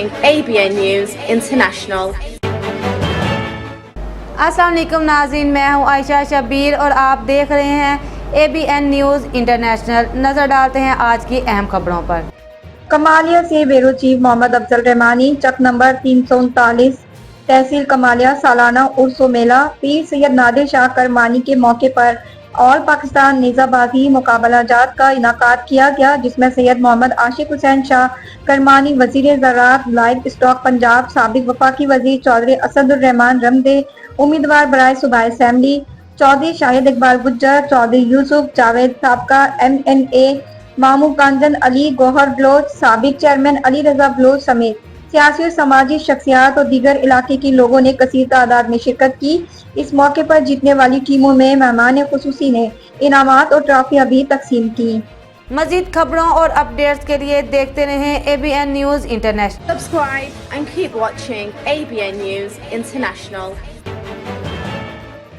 ABN News International. السلام علیکم ناظرین، میں ہوں عائشہ شبیر اور آپ دیکھ رہے ہیں ABN نیوز انٹرنیشنل۔ نظر ڈالتے ہیں آج کی اہم خبروں پر۔ کمالیہ سے بیورو چیف محمد افضل رحمانی، چکنمبر 339 تحصیل کمالیہ سالانہ عرس و میلہ پیر سیدنادرشاہ کرمانی کے موقع پر آل پاکستان نیزہ بازی مقابلہ جات کا انعقاد کیا گیا، جس میں سید محمد عاشق حسین شاہ کرمانی وزیر زراعت لائیواسٹاک پنجاب، سابق وفاقی وزیر چوہدری اسدالرحمان رمدے امیدوار برائے صوبہ اسمبلی، چوہدری شاہد اقبال گجر، چوہدری یوسف جاوید سابقہ MNA، مامو کانجن علی گوہر بلوچ، سابق چیئرمین علی رضا بلوچ سمیت سیاسی اور سماجی شخصیات اور دیگر علاقے کے لوگوں نے کثیر تعداد میں شرکت کی۔ اس موقع پر جیتنے والی ٹیموں میں مہمان خصوصی نے انعامات اور ٹرافیاں بھی تقسیم کی۔ مزید خبروں اور اپڈیٹس کے لیے دیکھتے رہیں ABN news international. Subscribe and keep watching ABN News International.